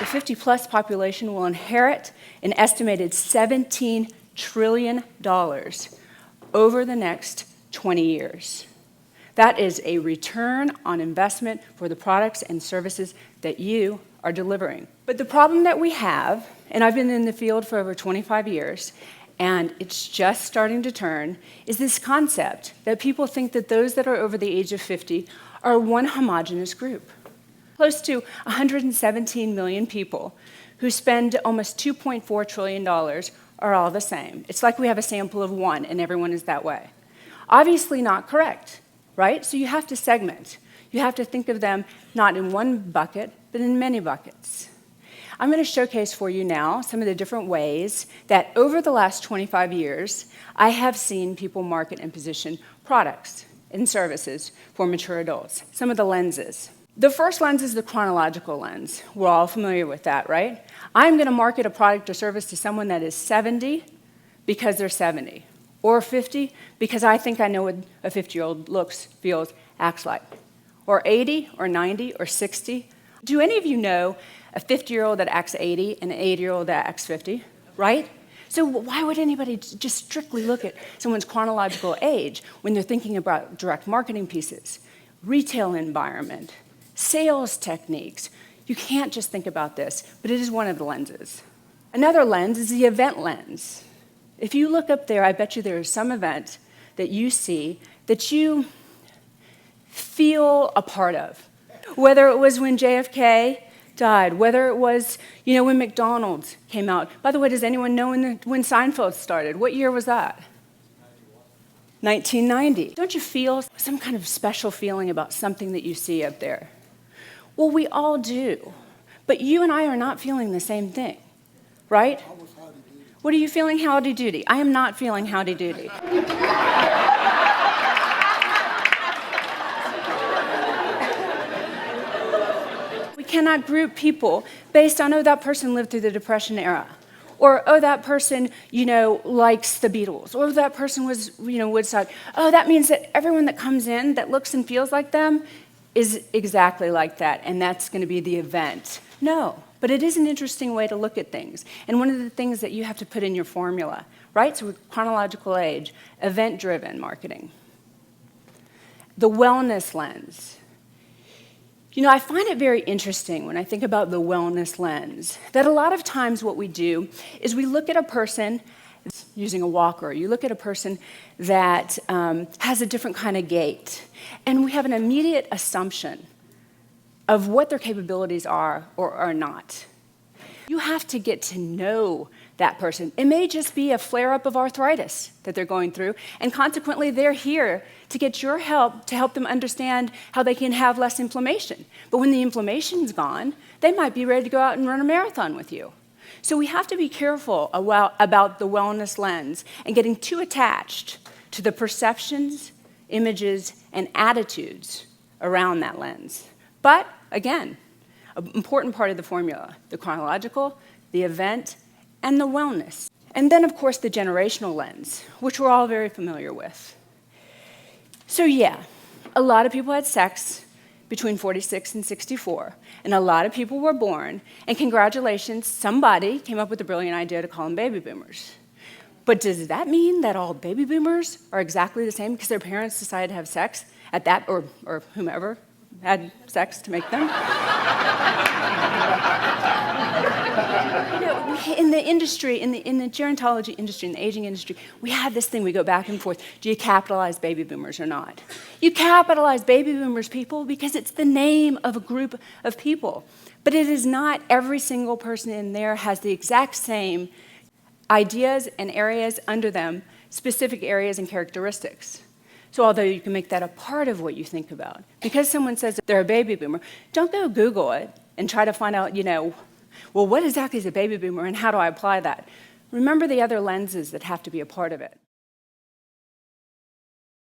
50-plus population will inherit an estimated $17 trillion over the next 20 years. That is a return on investment for the products and services that you are delivering. But the problem that we have, and I've been in the field for over 25 years, and it's just starting to turn, is this concept that people think that those that are over the age of 50 are one homogeneous group. Close to 117 million people who spend almost $2.4 trillion are all the same. It's like we have a sample of one and everyone is that way. Obviously not correct, right? So you have to segment. You have to think of them not in one bucket, but in many buckets. I'm going to showcase for you now some of the different ways that over the last 25 years, I have seen people market and position products and services for mature adults. Some of the lenses. The first lens is the chronological lens. We're all familiar with that, right? I'm going to market a product or service to someone that is 70 because they're 70, or 50 because I think I know what a 50-year-old looks, feels, acts like, or 80, or 90, or 60. Do any of you know a 50-year-old that acts 80 and an 80-year-old that acts 50, right? So why would anybody just strictly look at someone's chronological age when they're thinking about direct marketing pieces, retail environment, sales techniques? You can't just think about this, but it is one of the lenses. Another lens is the event lens. If you look up there, I bet you there is some event that you see that you feel a part of. Whether it was when JFK died, whether it was, when McDonald's came out. By the way, does anyone know when Seinfeld started? What year was that? 1990. Don't you feel some kind of special feeling about something that you see up there? Well, we all do. But you and I are not feeling the same thing, right? What are you feeling? Howdy doody. I am not feeling howdy doody. We cannot group people based on, oh, that person lived through the Depression era. Or, oh, that person, likes the Beatles. Or that person was, Woodstock. Oh, that means that everyone that comes in that looks and feels like them is exactly like that, and that's going to be the event. No, but it is an interesting way to look at things. And one of the things that you have to put in your formula, right? So with chronological age, event-driven marketing. The wellness lens. I find it very interesting when I think about the wellness lens, that a lot of times what we do is we look at a person using a walker. You look at a person that has a different kind of gait, and we have an immediate assumption of what their capabilities are or are not. You have to get to know that person. It may just be a flare-up of arthritis that they're going through, and consequently, they're here to get your help to help them understand how they can have less inflammation. But when the inflammation's gone, they might be ready to go out and run a marathon with you. So we have to be careful about the wellness lens and getting too attached to the perceptions, images, and attitudes around that lens. But, again, an important part of the formula, the chronological, the event, and the wellness. And then, of course, the generational lens, which we're all very familiar with. So yeah, a lot of people had sex between 46 and 64, and a lot of people were born, and congratulations, somebody came up with the brilliant idea to call them baby boomers. But does that mean that all baby boomers are exactly the same because their parents decided to have sex at that, or whomever had sex to make them? In the industry, in the gerontology industry, in the aging industry, we have this thing, we go back and forth. Do you capitalize baby boomers or not? You capitalize baby boomers, people, because it's the name of a group of people. But it is not every single person in there has the exact same ideas and areas under them, specific areas and characteristics. So although you can make that a part of what you think about, because someone says they're a baby boomer, don't go Google it and try to find out, well, what exactly is a baby boomer and how do I apply that? Remember the other lenses that have to be a part of it.